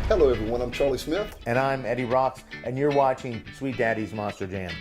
Hello everyone, I'm Charlie Smith. And I'm Eddie Rahx, and you're watching Sweet Daddy's Monster Jam.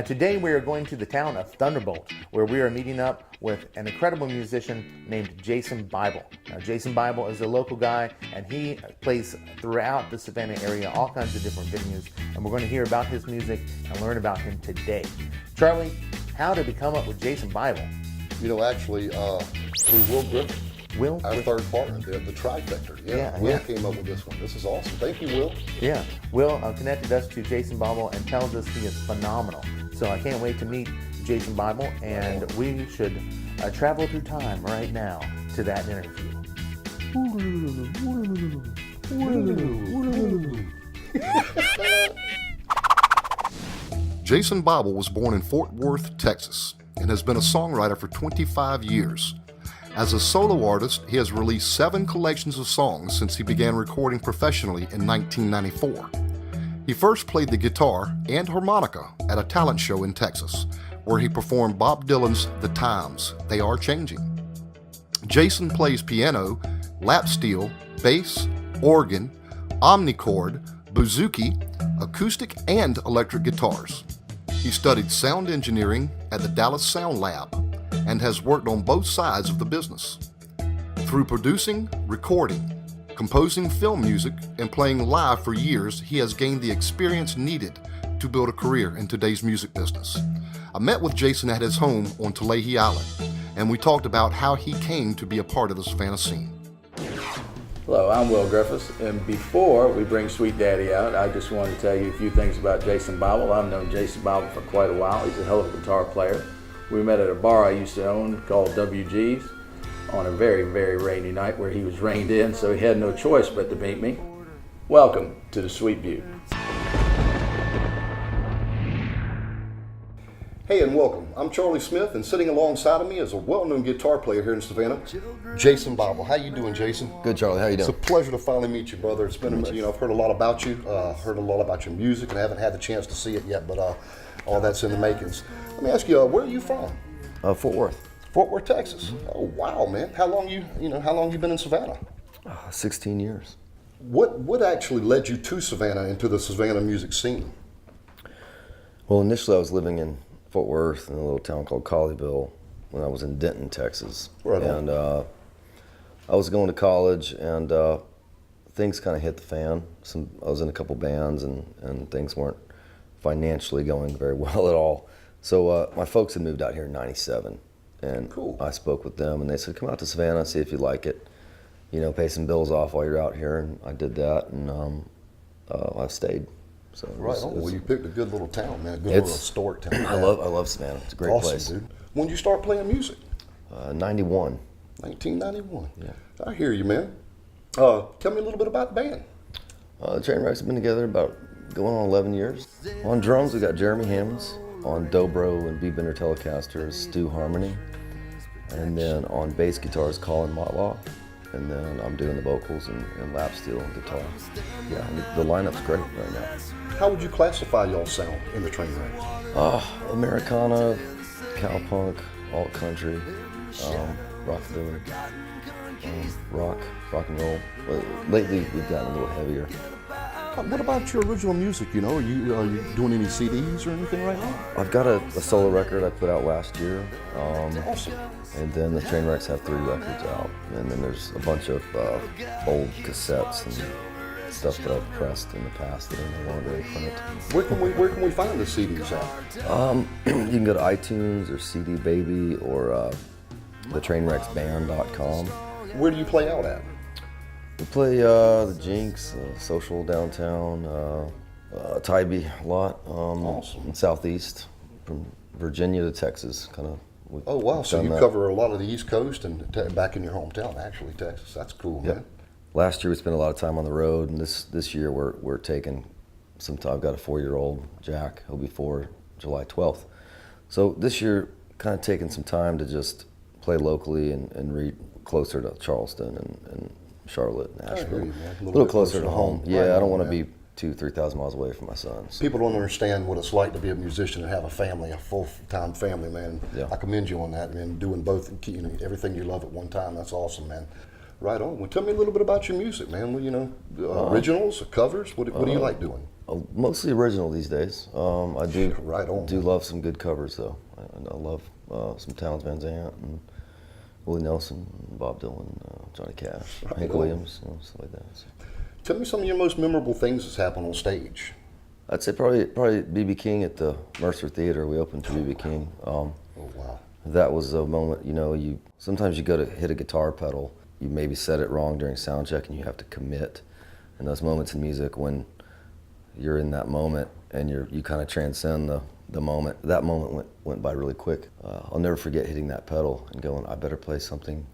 Today we are going to the town of Thunderbolt, where we are meeting up with an incredible musician named Jason Bible. Now, Jason Bible is a local guy, and he plays throughout the Savannah area, all kinds of different venues, and we're going to hear about his music and learn about him today. Charlie, how did we come up with Jason Bible? You know, actually, through Will Griffin. Will? Our third partner, the trifecta. Will came up with this one. This is awesome. Thank you, Will. Yeah, Will connected us to Jason Bible and tells us he is phenomenal. So I can't wait to meet Jason Bible, and we should travel through time right now to that interview. Jason Bible was born in Fort Worth, Texas, and has been a songwriter for 25 years. As a solo artist, he has released 7 collections of songs since he began recording professionally in 1994. He first played the guitar and harmonica at a talent show in Texas, where he performed Bob Dylan's The Times, They Are Changing. Jason plays piano, lap steel, bass, organ, omnichord, bouzouki, acoustic, and electric guitars. He studied sound engineering at the Dallas Sound Lab and has worked on both sides of the business. Through producing, recording, composing film music, and playing live for years, he has gained the experience needed to build a career in today's music business. I met with Jason at his home on Tualahe Island, and we talked about how he came to be a part of the Savannah scene. Hello, I'm Will Griffiths, and before we bring Sweet Daddy out, I just wanted to tell you a few things about Jason Bible. I've known Jason Bible for quite a while. He's a hell of a guitar player. We met at a bar I used to own called WG's on a very, very rainy night where he was reined in, so he had no choice but to meet me. Welcome to the Sweet View. Hey and welcome. I'm Charlie Smith, and sitting alongside of me is a well-known guitar player here in Savannah, Jason Bible. How you doing, Jason? Good, Charlie. How you doing? It's a pleasure to finally meet you, brother. It's been, I've heard a lot about you, heard a lot about your music, and I haven't had the chance to see it yet, but all that's in the makings. Let me ask you, where are you from? Fort Worth. Fort Worth, Texas. Oh wow, man! How long you been in Savannah? 16 years. What actually led you to Savannah, into the Savannah music scene? Well, initially I was living in Fort Worth in a little town called Colleyville when I was in Denton, Texas. Right on. And I was going to college, and things kind of hit the fan. I was in a couple bands, and things weren't financially going very well at all. So my folks had moved out here in '97, and cool. I spoke with them, and they said, come out to Savannah, see if you like it, pay some bills off while you're out here, and I did that, and I stayed. So right on. Well, you picked a good little town, man. A good little historic town. I love Savannah. It's a great awesome, place. Dude. When did you start playing music? 91. 1991. Yeah. I hear you, man. Tell me a little bit about the band. The Trainwrecks have been together about going on 11 years. On drums, we got Jeremy Hammonds. On dobro and B-Bender Telecasters, Stu Harmony. And then on bass guitars, Colin Motloff. And then I'm doing the vocals and lap steel and guitar. Yeah, the lineup's great right now. How would you classify y'all's sound in the Trainwrecks? Americana, cowpunk, alt country, rockabilly, rock and roll. Lately we've gotten a little heavier. What about your original music? Are you doing any CDs or anything right now? I've got a solo record I put out last year. Awesome. And then the Trainwrecks have 3 records out. And then there's a bunch of old cassettes and stuff that I've pressed in the past that are no longer in print. Where can we find the CDs at? You can go to iTunes or CD Baby or thetrainwrecksband.com. Where do you play out at? We play the Jinx, Social downtown, Tybee a lot. Awesome. In Southeast, from Virginia to Texas, kind of. Oh wow! So you cover a lot of the East Coast and back in your hometown, actually, Texas. That's cool, man. Last year we spent a lot of time on the road, and this year we're taking some time. I've got a 4-year-old, Jack. He'll be 4 July 12th. So this year, kind of taking some time to just play locally and read closer to Charleston and Charlotte, Nashville. A little closer to home. Yeah, right, I don't want to be 2,000-3,000 miles away from my son. So. People don't understand what it's like to be a musician and have a family, a full-time family, man. Yeah. I commend you on that, man. Doing both, everything you love at one time. That's awesome, man. Right on. Well, tell me a little bit about your music, man. Well, originals or covers? What do you like doing? Mostly original these days. I do Right on. do love some good covers though. I love some Townes Van Zandt and Willie Nelson, Bob Dylan, Johnny Cash, Right Hank on. Williams, stuff like that. So. Tell me some of your most memorable things that's happened on stage. I'd say probably B.B. King at the Mercer Theater. We opened for B.B. King. Oh, wow. That was a moment, you sometimes you go to hit a guitar pedal, you maybe said it wrong during sound check and you have to commit. And those moments in music when you're in that moment and you kind of transcend the moment. That moment went by really quick. I'll never forget hitting that pedal and going, I better play something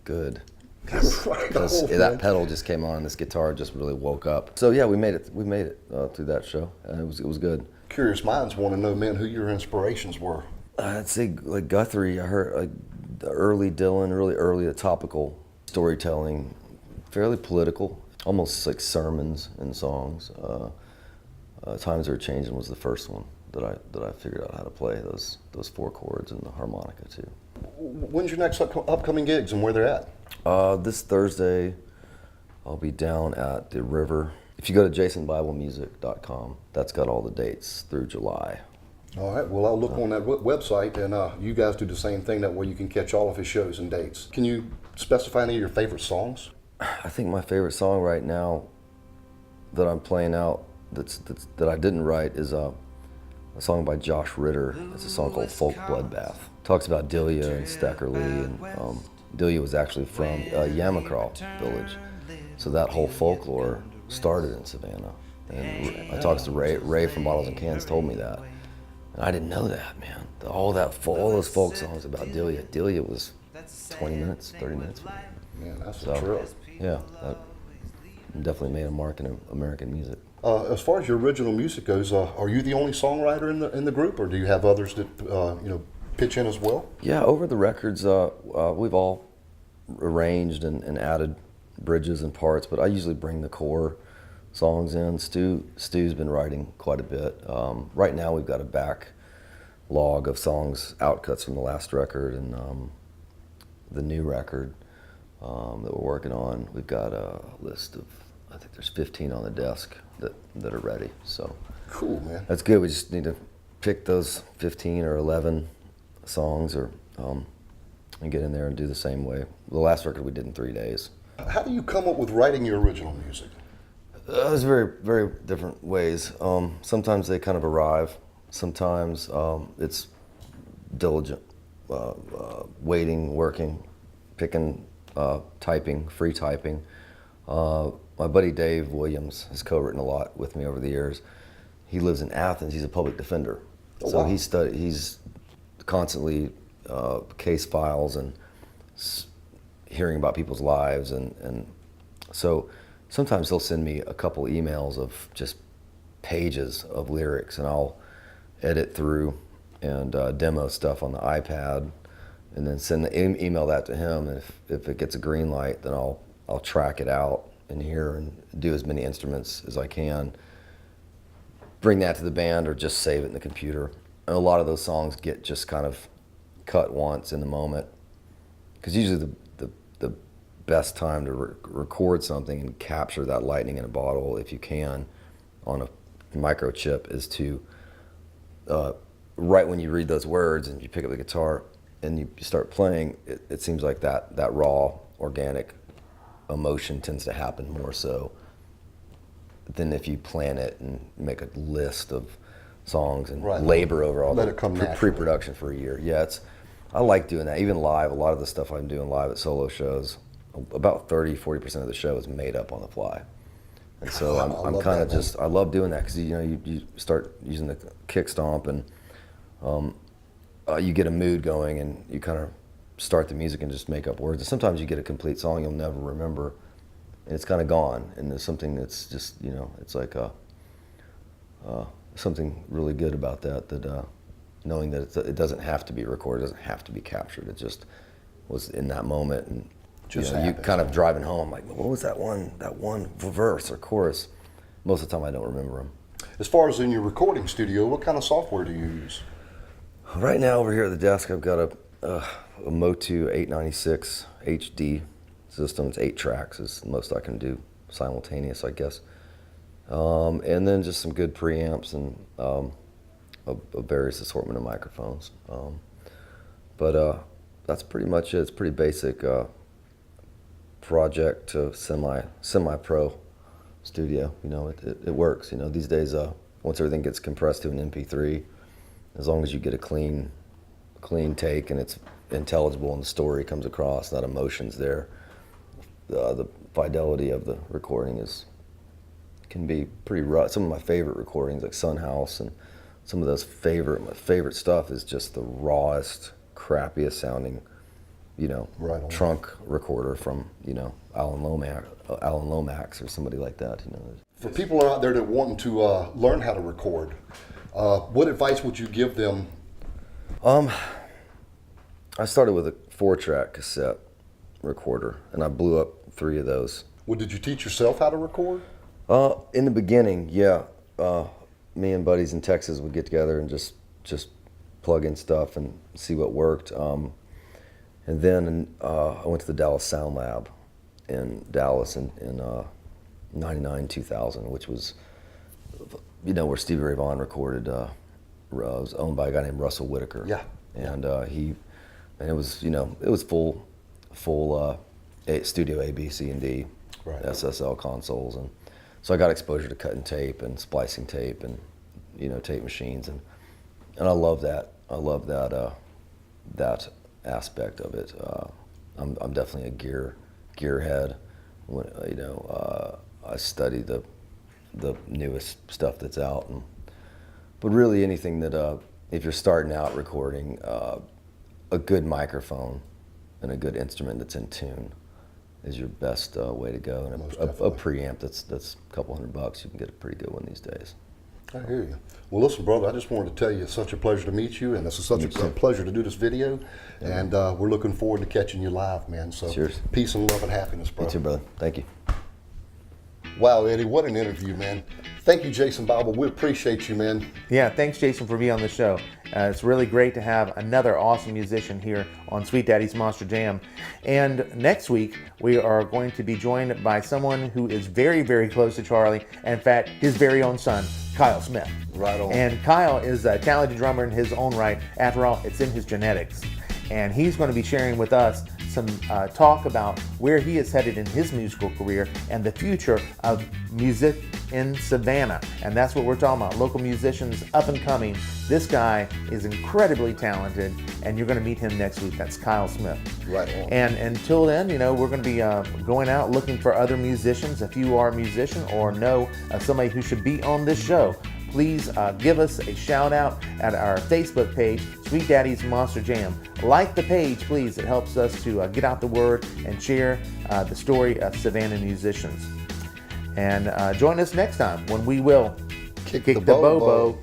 good. Because that pedal just came on and this guitar just really woke up. So yeah, we made it through that show and it was good. Curious minds want to know, man, who your inspirations were. I'd say like Guthrie. I heard like the early Dylan, really early topical storytelling, fairly political, almost like sermons and songs. Times Are Changing was the first one that I figured out how to play those 4 chords and the harmonica too. When's your next upcoming gigs and where they're at? This Thursday, I'll be down at the River. If you go to jasonbiblemusic.com, that's got all the dates through July. All right, well, I'll look on that website, and you guys do the same thing. That way you can catch all of his shows and dates. Can you specify any of your favorite songs? I think my favorite song right now that I'm playing out that I didn't write is a song by Josh Ritter. It's a song called Folk Bloodbath. It talks about Delia and Steckerly, and Delia was actually from Yamacraw village. So that whole folklore started in Savannah. And I talked to Ray from Bottles and Cans told me that. And I didn't know that, man. All those folk songs about Delia. Delia was 20 minutes, 30 minutes. Man, that's a trip. Yeah, that definitely made a mark in American music. As far as your original music goes, are you the only songwriter in the group, or do you have others that pitch in as well? Yeah, over the records, we've all arranged and added bridges and parts, but I usually bring the core songs in. Stu's been writing quite a bit. Right now we've got a backlog of songs, outcuts from the last record and the new record that we're working on. We've got a list of, I think there's 15 on the desk that are ready. So cool, man. That's good. We just need to pick those 15 or 11 songs and get in there and do the same way. The last record we did in 3 days. How do you come up with writing your original music? There's very, very different ways. Sometimes they kind of arrive. Sometimes it's diligent, waiting, working, picking, typing, free typing. My buddy Dave Williams has co-written a lot with me over the years. He lives in Athens. He's a public defender. Oh, so wow. He's constantly case files and hearing about people's lives. And so sometimes he'll send me a couple emails of just pages of lyrics, and I'll edit through and demo stuff on the iPad, and then email that to him. And if it gets a green light, then I'll track it out in here and do as many instruments as I can. Bring that to the band or just save it in the computer. And a lot of those songs get just kind of cut once in the moment, because usually the best time to record something and capture that lightning in a bottle, if you can, on a microchip, is to right when you read those words and you pick up the guitar and you start playing, it seems like that raw, organic emotion tends to happen more so than if you plan it and make a list of songs and labor over all Let the it come naturally. pre-production for a year. Yeah, I like doing that. Even live, a lot of the stuff I'm doing live at solo shows, about 30-40% of the show is made up on the fly. And so I'm kind of just, I love doing that, because you start using the kick stomp and you get a mood going and you kind of start the music and just make up words. And sometimes you get a complete song you'll never remember and it's kind of gone. And there's something that's just, it's like something really good about that, knowing that it doesn't have to be recorded, it doesn't have to be captured. It just was in that moment, and you kind of driving home like, what was that one verse or chorus? Most of the time I don't remember them. As far as in your recording studio, what kind of software do you use? Right now over here at the desk I've got a Motu 896 HD. system. It's 8 tracks is the most I can do simultaneous, I guess. And then just some good preamps and a various assortment of microphones. But that's pretty much it. It's pretty basic project to semi-pro studio. You know, it works. You know, these days, once everything gets compressed to an MP3, as long as you get a clean take and it's intelligible and the story comes across, that emotion's there, the fidelity of the recording can be pretty rough. Some of my favorite recordings, like Sun House, and some of those my favorite stuff is just the rawest, crappiest sounding, you know, trunk recorder from, you know, Alan Lomax or somebody like that. You know. For people out there that want to learn how to record, what advice would you give them? I started with a 4-track cassette recorder, and I blew up 3 of those. Well, did you teach yourself how to record? In the beginning, yeah. Me and buddies in Texas would get together and just plug in stuff and see what worked. And then I went to the Dallas Sound Lab in Dallas in 99, 2000, which was, you know, where Stevie Ray Vaughan recorded. It was owned by a guy named Russell Whitaker. Yeah. And it was, you know, it was full studio A, B, C, and D, right. SSL consoles, and so I got exposure to cutting tape and splicing tape and, you know, tape machines, and I love that. I love that aspect of it. I'm definitely a gearhead. When, you know, I study the newest stuff that's out, but really anything that if you're starting out recording, a good microphone and a good instrument that's in tune is your best way to go. And a preamp that's a couple $100, you can get a pretty good one these days. I hear you. Well, listen, brother, I just wanted to tell you it's such a pleasure to meet you, and it's such a pleasure to do this video. Yeah. And we're looking forward to catching you live, man. So cheers. Peace and love and happiness, brother. You too, brother. Thank you. Wow, Eddie, what an interview, man. Thank you, Jason Bible. We appreciate you, man. Yeah, thanks, Jason, for being on the show. It's really great to have another awesome musician here on Sweet Daddy's Monster Jam. And next week, we are going to be joined by someone who is very, very close to Charlie. In fact, his very own son, Kyle Smith. Right on. And Kyle is a talented drummer in his own right. After all, it's in his genetics. And he's going to be sharing with us some talk about where he is headed in his musical career and the future of music in Savannah. And that's what we're talking about, local musicians up and coming. This guy is incredibly talented, and you're going to meet him next week. That's Kyle Smith. Right on. And until then, you know, we're going to be going out looking for other musicians. If you are a musician or know somebody who should be on this show, please give us a shout out at our Facebook page, Sweet Daddy's Monster Jam. Like the page, please. It helps us to get out the word and share the story of Savannah musicians. And join us next time when we will kick the bobo